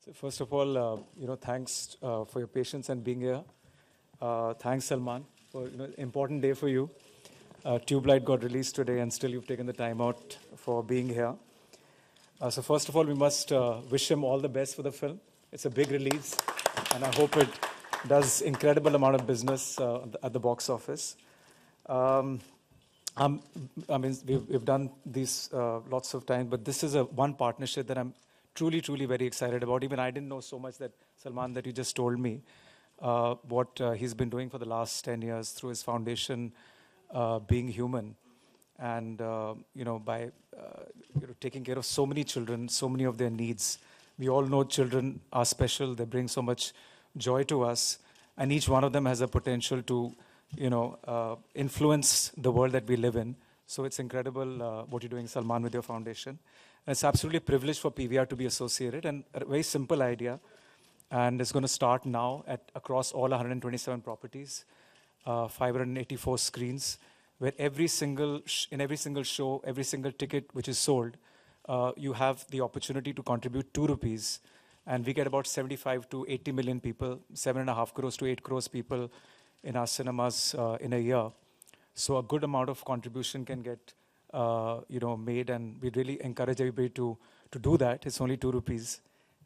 So first of all, thanks for your patience and being here. Thanks, Salman, for important day for you. Tube Light got released today, and still you've taken the time out for being here. So first of all, we must wish him all the best for the film. It's a big release, and I hope it does incredible amount of business at the box office. We've done these lots of times, but this is one partnership that I'm truly, truly very excited about. Even I didn't know so much that, Salman, that you just told me what he's been doing for the last 10 years through his foundation, Being Human. And, by taking care of so many children, so many of their needs. We all know children are special. They bring so much joy to us. And each one of them has a potential to, influence the world that we live in. So it's incredible what you're doing, Salman, with your foundation. And it's absolutely a privilege for PVR to be associated, and a very simple idea. And it's going to start now across all 127 properties, 584 screens, where in every single show, every single ticket which is sold, you have the opportunity to contribute 2 rupees. And we get about 75 to 80 million people, 7.5 crores to 8 crores people in our cinemas in a year. So a good amount of contribution can get made, and we really encourage everybody to do that. It's only 2 rupees,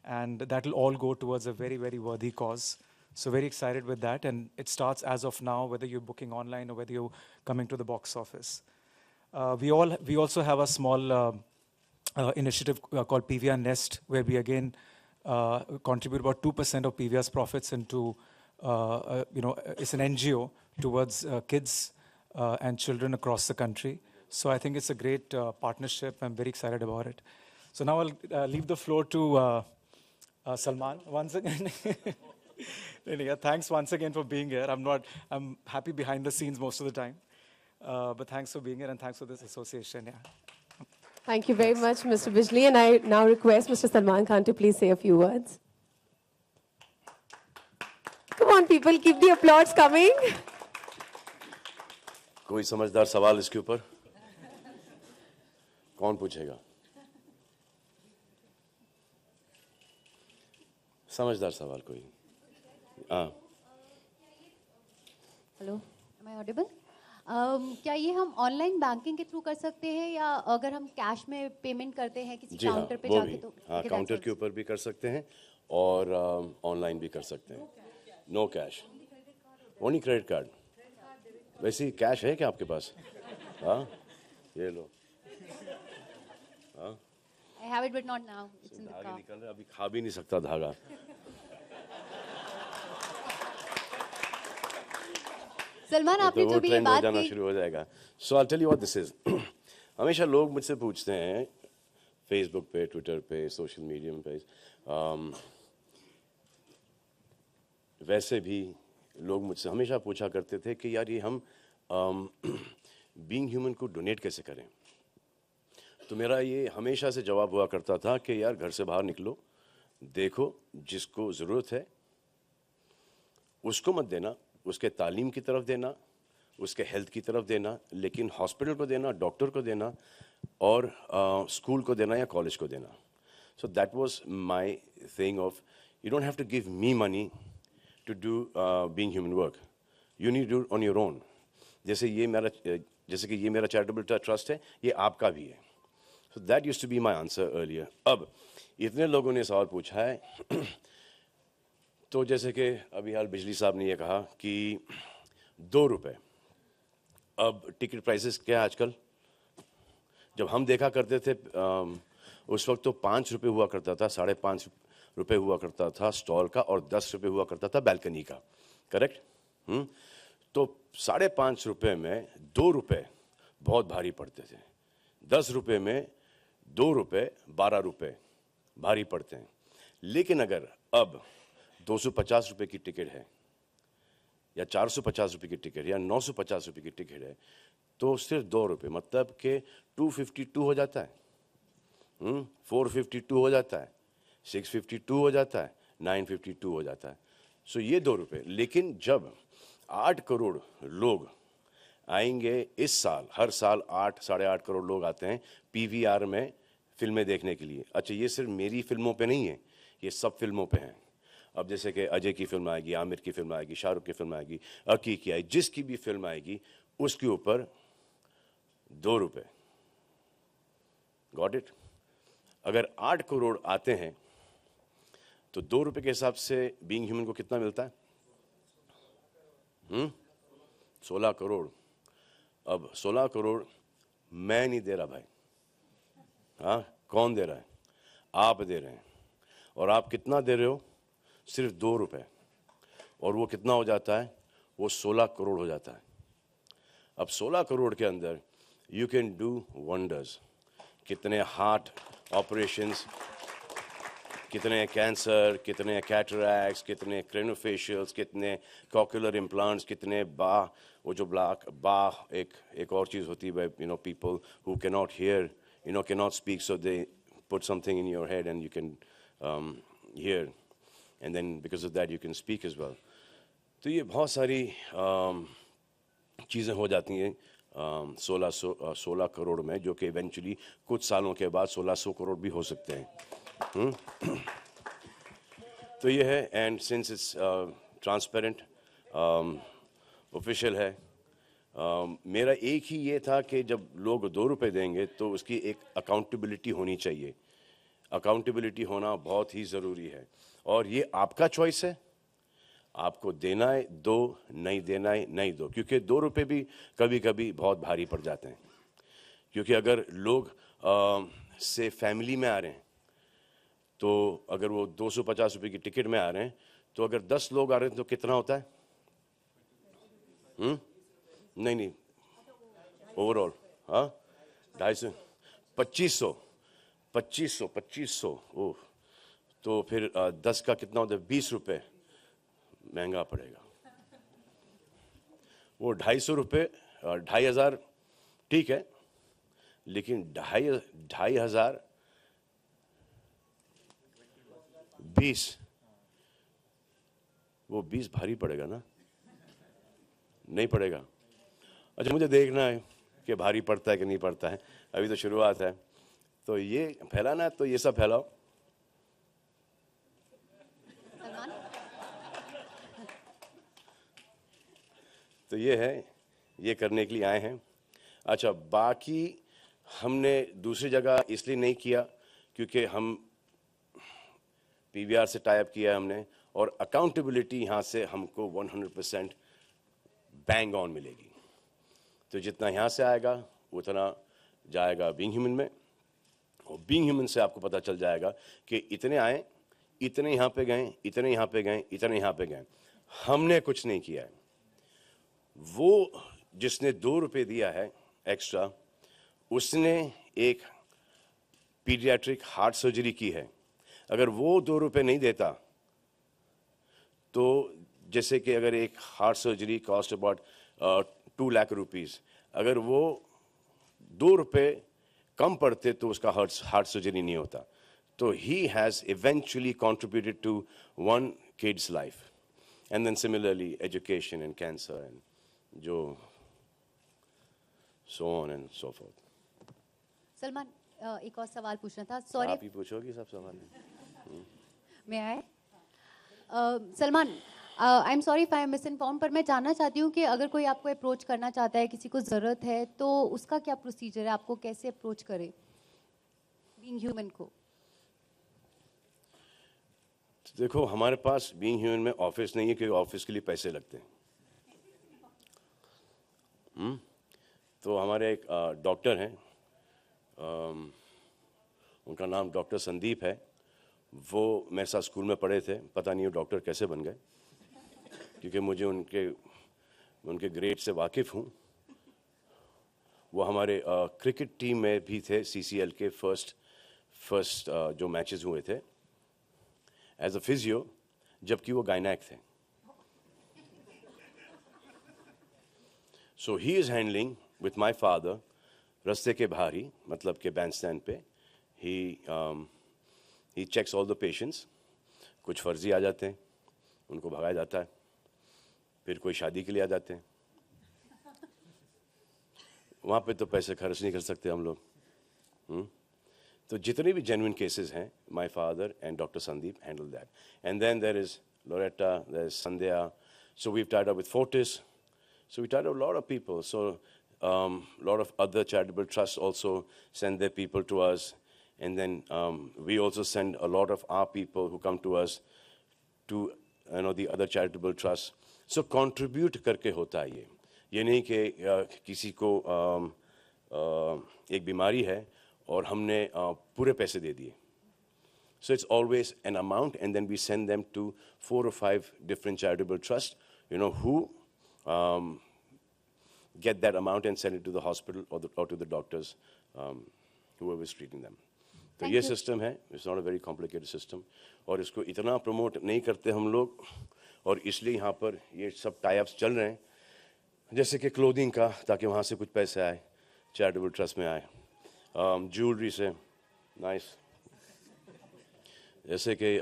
and that will all go towards a very, very worthy cause. So very excited with that, and it starts as of now, whether you're booking online or whether you're coming to the box office. We also have a small initiative called PVR Nest, where we again contribute about 2% of PVR's profits into, it's an NGO towards kids and children across the country. So I think it's a great partnership. I'm very excited about it. So now I'll leave the floor to Salman once again. Thanks once again for being here. I'm happy behind the scenes most of the time. But thanks for being here, and thanks for this association. Yeah. Thank you very much, Mr. Bijli. And I now request Mr. Salman Khan to please say a few words. Come on, people, keep the applause coming. कोई समझदार सवाल इसके ऊपर कौन पूछेगा? समझदार सवाल कोई? हाँ. Hello, am I audible? क्या ये हम ऑनलाइन बैंकिंग के थ्रू कर सकते हैं, या अगर हम कैश में पेमेंट करते हैं किसी काउंटर पे जाके तो? हाँ, काउंटर के ऊपर भी कर सकते हैं और ऑनलाइन भी कर सकते हैं. No cash, only credit card. वैसे कैश है क्या आपके पास? हाँ, ये लो. हाँ. I have it but not now. It's in the car. निकल रहा, अभी खा भी नहीं सकता धागा. सलमान, आपने जो भी ये बात की, शुरू हो जाएगा. So I'll tell you what this is. हमेशा लोग मुझसे पूछते हैं फेसबुक पे, ट्विटर पे, सोशल मीडिया पे, वैसे भी लोग मुझसे हमेशा पूछा करते थे कि यार ये हम बीइंग ह्यूमन को डोनेट कैसे करें. तो मेरा ये हमेशा से जवाब हुआ करता था कि यार घर से बाहर निकलो, देखो जिसको ज़रूरत है उसको मत देना, उसके तालीम की तरफ देना, उसके हेल्थ की तरफ देना, लेकिन हॉस्पिटल को देना, डॉक्टर को देना और स्कूल को देना या कॉलेज को देना. So that was my thing of you don't have to give me money to do being human work. You need to do it on your own. जैसे कि ये मेरा charitable trust है, ये आपका भी है. So that used to be my answer earlier. अब इतने लोगों ने सवाल पूछा है, तो जैसे कि अभी हाल बिजली साहब ने ये कहा कि 2 रुपए. अब टिकट प्राइसेस क्या है आजकल? जब हम देखा करते थे उस वक्त तो 5 रुपए हुआ करता था, 5.5 रुपए हुआ करता था स्टॉल का, और 10 रुपए हुआ करता था बालकनी का. करेक्ट? तो 5.5 रुपए में 2 रुपए बहुत भारी पड़ते थे. 10 रुपए में 2 रुपए 12 रुपए भारी पड़ते हैं. लेकिन अगर अब 250 रुपए की टिकट है, या 450 रुपए की टिकट, या 950 रुपए की टिकट है, तो सिर्फ 2 रुपए, मतलब कि 252 हो जाता है, 452 हो जाता है, 652 हो जाता है, 952 हो जाता है. सो ये 2 रुपए. लेकिन जब 8 करोड़ लोग आएंगे इस साल, हर साल 8-8.5 करोड़ लोग आते हैं पीवीआर में फिल्में देखने के लिए. अच्छा, ये सिर्फ मेरी फिल्मों पे नहीं है, ये सब फिल्मों पे हैं। अब जैसे कि अजय की फिल्म आएगी, आमिर की फिल्म आएगी, शाहरुख की फिल्म आएगी, अकी की आएगी, जिसकी भी फिल्म आएगी उसके ऊपर 2 रुपए। Got it? अगर 8 करोड़ आते हैं तो 2 रुपए के हिसाब से बीइंग ह्यूमन को कितना मिलता है? 16 करोड़। अब 16 करोड़ मैं नहीं दे रहा भाई, हाँ, कौन दे रहा है? आप दे रहे हैं। और आप कितना दे रहे हो? सिर्फ 2 रुपए। और वो कितना हो जाता है? वो 16 करोड़ हो जाता है। अब 16 करोड़ के अंदर यू कैन डू वंडर्स। कितने हार्ट ऑपरेशंस, कितने कैंसर, कितने कैटरैक्ट्स, कितने क्रेनोफेशियल्स, कितने कॉक्युलर इम्प्लांट्स, कितने वो जो एक और चीज़ होती है, you know, people who can not hear, you know, can not speak, so they put something in your head and you can hear, and then because of that you can speak as well. तो ये बहुत सारी चीज़ें हो जाती हैं 16 करोड़ में, जो कि इवेंचुअली कुछ सालों के बाद 1600 करोड़ भी हो सकते हैं। तो ये है, and since it's transparent, official है। मेरा एक ही ये था कि जब लोग 2 रुपए देंगे तो उसकी एक अकाउंटेबिलिटी होनी चाहिए। अकाउंटेबिलिटी होना बहुत ही ज़रूरी है, और ये आपका चॉइस है। आपको देना है दो, नहीं देना है नहीं दो, क्योंकि 2 रुपए भी कभी कभी बहुत भारी पड़ जाते हैं। क्योंकि अगर लोग से फैमिली में आ रहे हैं, तो अगर वो 250 रुपये की टिकट में आ रहे हैं, तो अगर 10 लोग आ रहे हैं तो कितना होता है? नहीं, ओवरऑल, हाँ, 250, 2500। ओह, तो फिर 10 का कितना होता है? 20 रुपये महंगा पड़ेगा। वो 250 रुपये, 2500 ठीक है, लेकिन 2500 20, वो 20 भारी पड़ेगा ना? नहीं पड़ेगा? अच्छा, मुझे देखना है कि भारी पड़ता है कि नहीं पड़ता है। अभी तो शुरुआत है, तो ये फैलाना है तो ये सब फैलाओ। सलमान, तो ये है, ये करने के लिए आए हैं। अच्छा, बाकी हमने दूसरी जगह इसलिए नहीं किया क्योंकि हम पीवीआर से टाई अप किया है हमने, और अकाउंटेबिलिटी यहाँ से हमको 100% बैंग ऑन मिलेगी। तो जितना यहाँ से आएगा उतना जाएगा बीइंग ह्यूमन में, और बीइंग ह्यूमन से आपको पता चल जाएगा कि इतने आए, इतने यहाँ पे गए, इतने यहाँ पे गए, इतने यहाँ पे गए। हमने कुछ नहीं किया है। वो जिसने 2 रुपये दिया है एक्स्ट्रा, उसने एक पीडियाट्रिक हार्ट सर्जरी की है। अगर वो 2 रुपये नहीं देता, तो जैसे कि अगर एक heart surgery cost about 2 lakh rupees, अगर वो 2 रुपये कम पड़ते तो उसका हार्ट सर्जरी नहीं होता। तो he has eventually contributed to one kid's life, and then similarly education and cancer and जो so on and so forth. Salman, एक और सवाल पूछना था। सॉरी, आप ही पूछोगी सब सवाल। मैं आए Salman, I am sorry if I am miss inform, पर मैं जानना चाहती हूँ कि अगर कोई आपको अप्रोच करना चाहता है, किसी को ज़रूरत है, तो उसका क्या प्रोसीजर है? आपको कैसे अप्रोच करे बीइंग ह्यूमन को? तो देखो, हमारे पास बीइंग ह्यूमन में ऑफिस नहीं है, क्योंकि ऑफिस के लिए पैसे लगते हैं। तो हमारे एक डॉक्टर हैं, उनका नाम डॉक्टर संदीप है। वो मेरे साथ स्कूल में पढ़े थे, पता नहीं वो डॉक्टर कैसे बन गए, क्योंकि मुझे उनके ग्रेड से वाकिफ़ हूँ। वो हमारे क्रिकेट टीम में भी थे, सीसीएल के फर्स्ट जो मैचेस हुए थे एज अ फिजियो, जबकि वो गायनेक थे। So he is handling with my father रास्ते के बाहर ही, मतलब के बैंड स्टैंड पे। He checks all the patients. कुछ फर्जी आ जाते हैं, उनको भगाया जाता है। फिर कोई शादी के लिए आ जाते हैं, वहाँ पे तो पैसे खर्च नहीं कर सकते हम लोग। तो जितने भी genuine cases हैं, my father and Dr. Sandeep handle that. And then there is Loretta, there's Sandhya. So we've tied up with Fortis. So we tied up a lot of people. So a lot of other charitable trusts also send their people to us. And then we also send a lot of our people who come to us to the other charitable trusts. So contribute करके होता है ये नहीं कि किसी को एक बीमारी है और हमने पूरे पैसे दे दिए. So it's always an amount, and then we send them to 4 or 5 different charitable trusts, who get that amount and send it to the hospital or to the doctors, whoever is treating them. तो ये system है. It's not a very complicated system. और इसको इतना promote नहीं करते हम लोग, और इसलिए यहाँ पर ये सब टाई-अप्स चल रहे हैं, जैसे कि क्लोथिंग का, ताकि वहाँ से कुछ पैसे आए, चैरिटेबल ट्रस्ट में आए, ज्वेलरी से, नाइस, जैसे कि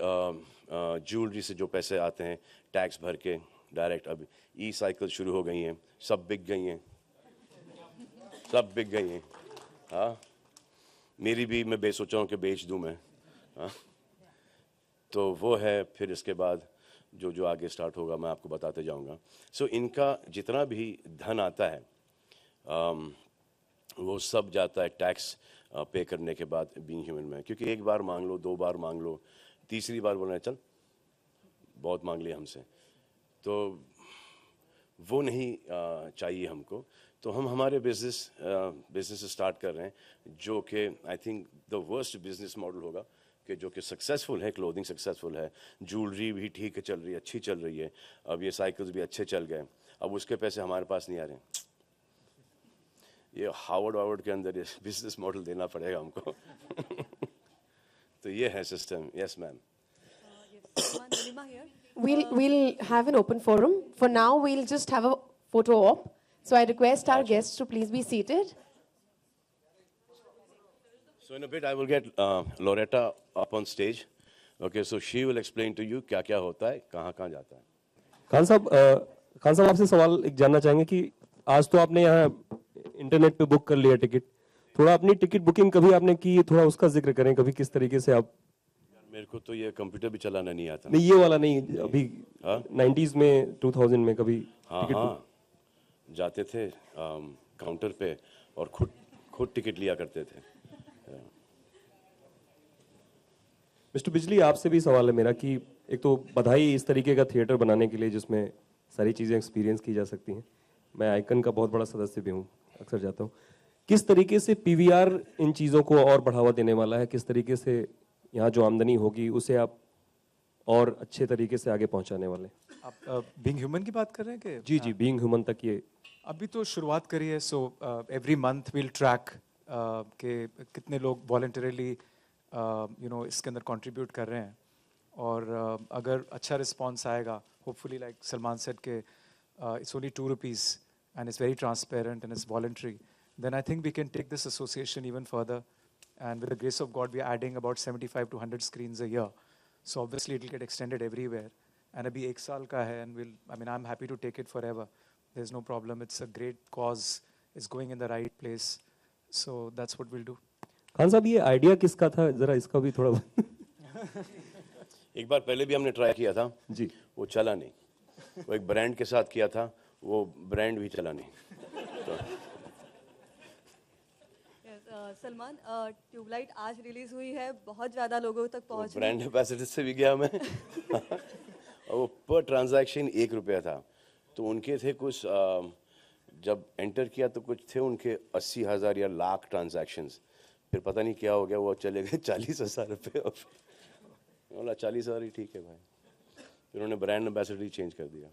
ज्वेलरी से जो पैसे आते हैं टैक्स भर के डायरेक्ट. अब ई साइकिल शुरू हो गई हैं, सब बिक गई हैं, सब बिक गई हैं. हाँ, मेरी भी मैं सोचा हूँ कि बेच दूँ मैं. हाँ, तो वो है. फिर इसके बाद जो आगे स्टार्ट होगा मैं आपको बताते जाऊँगा. सो इनका जितना भी धन आता है वो सब जाता है टैक्स पे करने के बाद बीइंग ह्यूमन में. क्योंकि एक बार मांग लो, 2 बार मांग लो, तीसरी बार बोलना चल बहुत मांग लिया हमसे, तो वो नहीं चाहिए हमको. तो हम हमारे बिजनेस स्टार्ट कर रहे हैं, जो कि I think the worst business model होगा, कि जो कि सक्सेसफुल है. क्लोथिंग सक्सेसफुल है, ज्वेलरी भी ठीक है, चल रही है, अच्छी चल रही है. अब ये साइकिल्स भी अच्छे चल गए. अब उसके पैसे हमारे पास नहीं आ रहे हैं. ये हार्वर्ड के अंदर ये बिजनेस मॉडल देना पड़ेगा हमको. तो ये है system. Yes ma'am. We'll have an open forum. For now, we'll just have a photo op. So I request our guests to please be seated. So in a bit I will get Loretta up on stage. Okay, so she will explain to you क्या होता है, कहाँ जाता है. खान साहब आपसे सवाल एक जानना चाहेंगे कि आज तो आपने यहाँ इंटरनेट पे बुक कर लिया टिकट, थोड़ा अपनी टिकट बुकिंग कभी आपने की, थोड़ा उसका जिक्र करें. कभी किस तरीके से आप. मेरे को तो ये कंप्यूटर भी चलाना नहीं आता. नहीं, ये वाला नहीं, अभी 90s में 2000 में कभी. हाँ, जाते थे काउंटर पे और खुद टिकट लिया करते थे. मिस्टर बिजली, आपसे भी सवाल है मेरा कि एक तो बधाई इस तरीके का थिएटर बनाने के लिए जिसमें सारी चीज़ें एक्सपीरियंस की जा सकती हैं. मैं आइकन का बहुत बड़ा सदस्य भी हूँ, अक्सर जाता हूँ. किस तरीके से पीवीआर इन चीज़ों को और बढ़ावा देने वाला है, किस तरीके से यहाँ जो आमदनी होगी उसे आप और अच्छे तरीके से आगे पहुँचाने वाले. आप बीइंग ह्यूमन की बात कर रहे हैं कि? जी, बीइंग ह्यूमन तक ये अभी तो शुरुआत करी है. So every month will track के कितने लोग वॉलंटरीली इसके अंदर कंट्रीब्यूट कर रहे हैं, और अगर अच्छा रिस्पांस आएगा, होपफुली लाइक सलमान सेड के it's only 2 rupees and it's very transparent and it's voluntary, then I think we can take this association even further, and with the grace of God we are adding about 75 to 100 screens a year, so obviously it will get extended everywhere. And abhi 1 saal ka hai, and I'm happy to take it forever. There's no problem. It's a great cause. It's going in the right place, so that's what we'll do. Khan साहब, ये idea किसका था, जरा इसका भी थोड़ा. एक बार पहले भी हमने ट्राई किया था जी, वो चला नहीं. वो एक ब्रांड के साथ किया था, वो ब्रांड भी चला नहीं. तो सलमान, ट्यूबलाइट आज रिलीज हुई है, बहुत ज़्यादा लोगों तक पहुंच. ब्रांड एम्बेसडर से भी गया मैं. और वो पर ट्रांजैक्शन 1 रुपया था. तो उनके थे कुछ, जब एंटर किया तो कुछ थे उनके 80,000 या लाख ट्रांजैक्शंस. फिर पता नहीं क्या हो गया, वो चले गए 40,000 रुपये. बोला 40,000 ही ठीक है भाई. फिर उन्होंने ब्रांड एम्बेसडर ही चेंज कर दिया.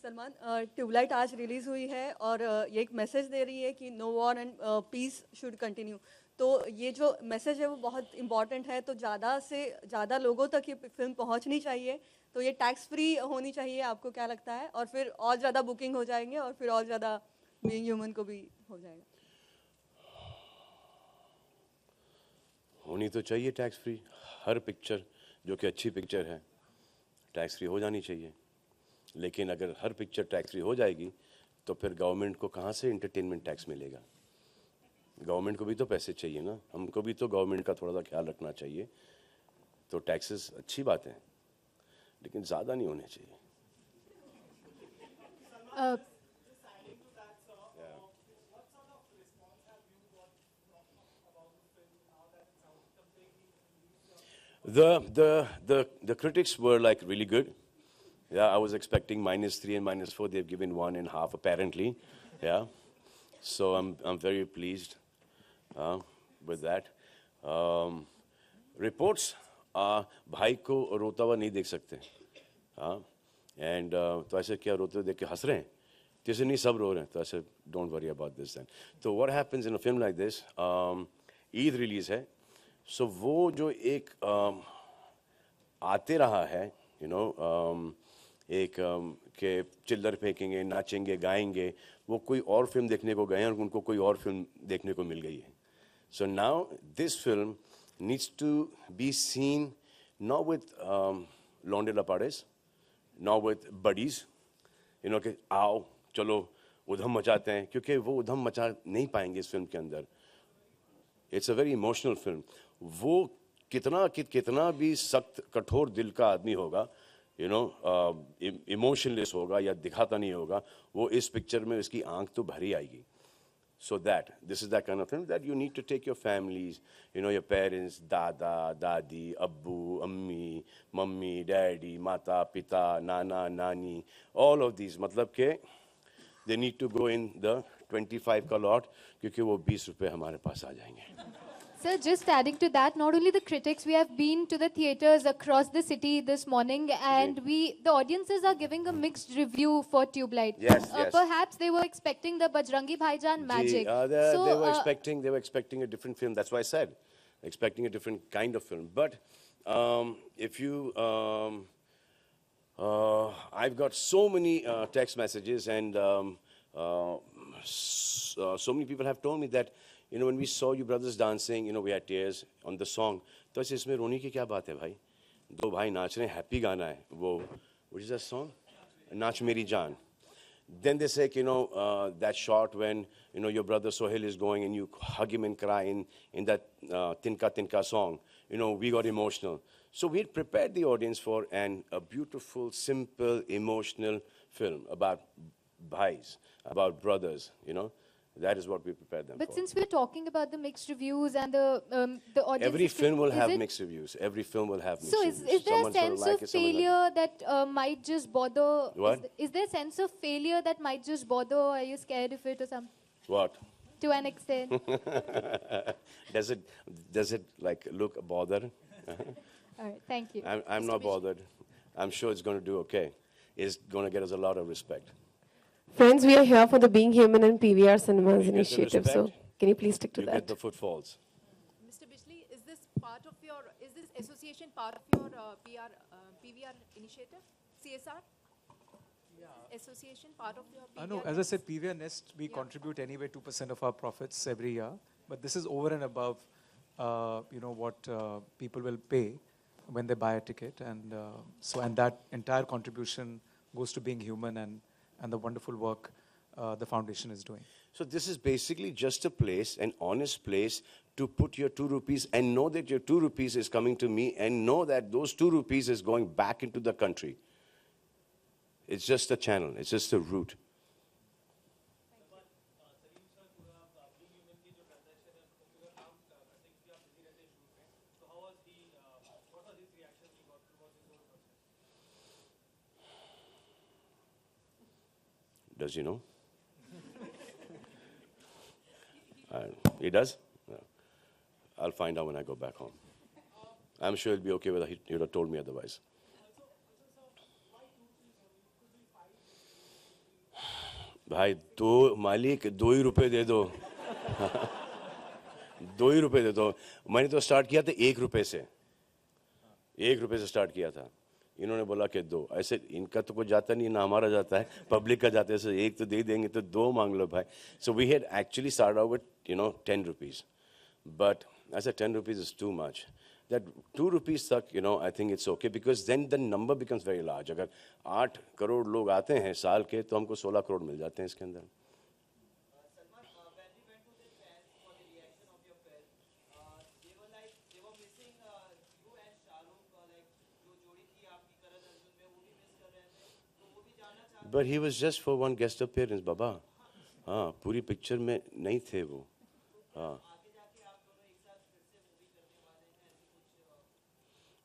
सलमान, ट्यूबलाइट आज रिलीज हुई है और ये एक मैसेज दे रही है कि no war and peace should continue. तो ये जो मैसेज है वो बहुत इंपॉर्टेंट है. तो ज़्यादा से ज़्यादा लोगों तक ये फिल्म पहुंचनी चाहिए. तो ये टैक्स फ्री होनी चाहिए, आपको क्या लगता है? और फिर और ज़्यादा बुकिंग हो जाएंगे और फिर और ज़्यादा बीइंग ह्यूमन को भी हो जाएगा. होनी तो चाहिए टैक्स फ्री. हर पिक्चर जो कि अच्छी पिक्चर है टैक्स फ्री हो जानी चाहिए. लेकिन अगर हर पिक्चर टैक्स फ्री हो जाएगी तो फिर गवर्नमेंट को कहाँ से एंटरटेनमेंट टैक्स मिलेगा? गवर्नमेंट को भी तो पैसे चाहिए ना, हमको भी तो गवर्नमेंट का थोड़ा सा ख्याल रखना चाहिए। तो टैक्सेस अच्छी बात है, लेकिन ज़्यादा नहीं होने चाहिए। Uh, The critics were like really good. Yeah, I was expecting -3 and -4. They've given 1.5 apparently. Yeah, so I'm very pleased with that. Reports, भाई को रोता हुआ नहीं देख सकते, हाँ, and तो ऐसे क्या रोते हुए देख के हंस रहे हैं, तो ऐसे नहीं सब रो रहे हैं, तो ऐसे don't worry about this then. तो what happens in a film like this, Eid release है, so वो जो एक आते रहा है, you know, एक के चिल्लर फेंकेंगे, नाचेंगे, गाएंगे, वो कोई और फिल्म देखने को गए हैं और उनको कोई और फिल्म देखने को मिल गई है. So now this film needs to be seen not with लौंडे लपाड़ेस, not with buddies, you know, कि आओ चलो उधम मचाते हैं, क्योंकि वो उधम मचा नहीं पाएंगे इस फिल्म के अंदर. It's a very emotional film. वो कितना भी सख्त कठोर दिल का आदमी होगा, you know, इमोशनलेस होगा या दिखाता नहीं होगा, वो इस पिक्चर में उसकी आंख तो भरी आएगी. So this is that kind of film that you need to take your families, you know, your parents, dada, dadi, abbu, ammi, mummy, daddy, mata, pita, nana, nani, all of these. मतलब के they need to go in the 25 का lot, क्योंकि वो 20 रुपए हमारे पास आ जाएंगे. Sir, just adding to that, not only the critics, we have been to the theaters across the city this morning, and the audiences are giving a mixed review for Tube Light. Yes. Perhaps they were expecting the Bajrangi Bhaijaan magic. They were expecting a different film. That's why I said, expecting a different kind of film. But if you, I've got so many text messages, and so many people have told me that, you know, when we saw you brothers dancing, you know, we had tears on the song. तो ऐसे इसमें रोने की क्या बात है भाई? दो भाई नाच रहे हैं, happy गाना है वो. What is that song? नाच मेरी जान. Then they say, you know, that shot when, you know, your brother Sohail is going and you hug him and cry in that Tinka Tinka song. You know, we got emotional. So we had prepared the audience for a beautiful, simple, emotional film about bhais, about brothers, you know. That is what we prepared them for. But since we're talking about the mixed reviews and the audience... Every film will have mixed reviews. Every film will have mixed reviews. So is there a sense of failure that might just bother... What? Is there a sense of failure that might just bother? Are you scared of it or something? What? To an extent. Does it like look bothered? All right, thank you. I'm not bothered. I'm sure it's going to do okay. It's going to get us a lot of respect. Friends, we are here for the Being Human and PVR Cinemas You get the initiative, so respect, can you please stick to You that? get the footfalls. Mr. Bijli, is this association part of your PVR initiative, CSR? Yeah. Association part of your PVR? No, as I said, PVR Nest, we contribute anyway 2% of our profits every year. But this is over and above, you know, what people will pay when they buy a ticket. And and that entire contribution goes to Being Human and the wonderful work the foundation is doing. So this is basically just a place, an honest place to put your 2 rupees and know that your 2 rupees is coming to me and know that those 2 rupees is going back into the country. It's just a channel. It's just a route. Does he know? He does? No. I'll find out when I go back home. I'm sure he'll be okay with it. He would have told me otherwise. भाई दो मालिक 2 ही रुपए दे दो. 2 ही रुपए दे दो. मैंने तो start किया था 1 रुपए से. 1 रुपए से स्टार्ट किया था. इन्होंने बोला कि 2. ऐसे इनका तो कुछ जाता नहीं ना हमारा जाता है, पब्लिक का जाता है. ऐसे 1 तो दे देंगे तो 2 मांग लो भाई. So we had actually started out with, you know, 10 rupees. But I said 10 rupees is too much. That 2 rupees तक, you know, I think it's okay because then the number becomes very large. अगर 8 करोड़ लोग आते हैं साल के तो हमको 16 करोड़ मिल जाते हैं इसके अंदर. But he was just for one guest appearance, Baba. हाँ, पूरी पिक्चर में नहीं थे वो. हाँ.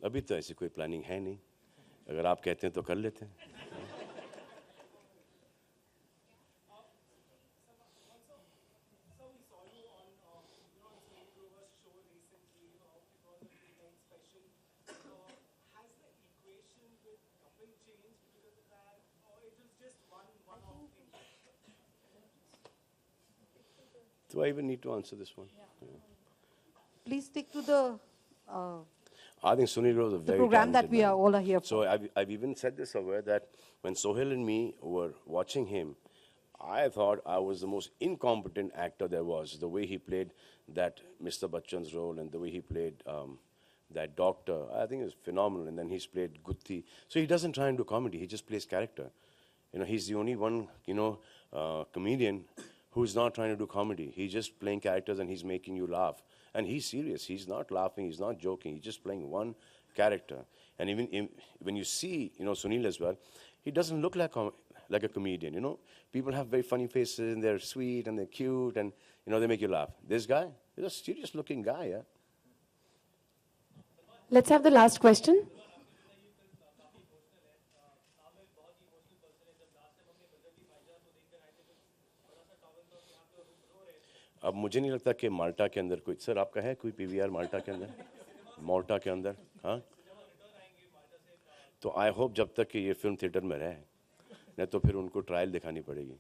अभी तो ऐसी कोई प्लानिंग है नहीं. अगर आप कहते हैं तो कर लेते हैं. Do I even need to answer this one? Please stick to the I think Sunil was a very program that talented we man. are all are here for. So I've even said this somewhere that when Sohail and me were watching him, I thought I was the most incompetent actor there was. The way he played that Mr. Bachchan's role and the way he played that doctor, I think it was phenomenal. And then he's played Gutti. So he doesn't try and do comedy. He just plays character. You know, he's the only one, comedian who's not trying to do comedy. He's just playing characters and he's making you laugh. And he's serious. He's not laughing. He's not joking. He's just playing one character. And even when you see, Sunil as well, he doesn't look like a comedian, People have very funny faces and they're sweet and they're cute and, they make you laugh. This guy, he's a serious looking guy, yeah? Let's have the last question. अब मुझे नहीं लगता कि माल्टा के अंदर कोई sir आपका है कोई पीवीआर माल्टा के अंदर माल्टा के अंदर हाँ तो आई होप जब तक कि ये फिल्म थिएटर में रहे नहीं तो फिर उनको ट्रायल दिखानी पड़ेगी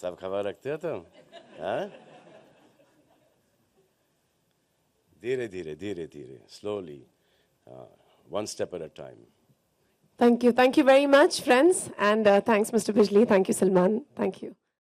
सब खबर रखते हो तुम हाँ धीरे धीरे slowly one step at a time. Thank you very much, friends, and thanks Mr. Bijli, thank you Salman, thank you.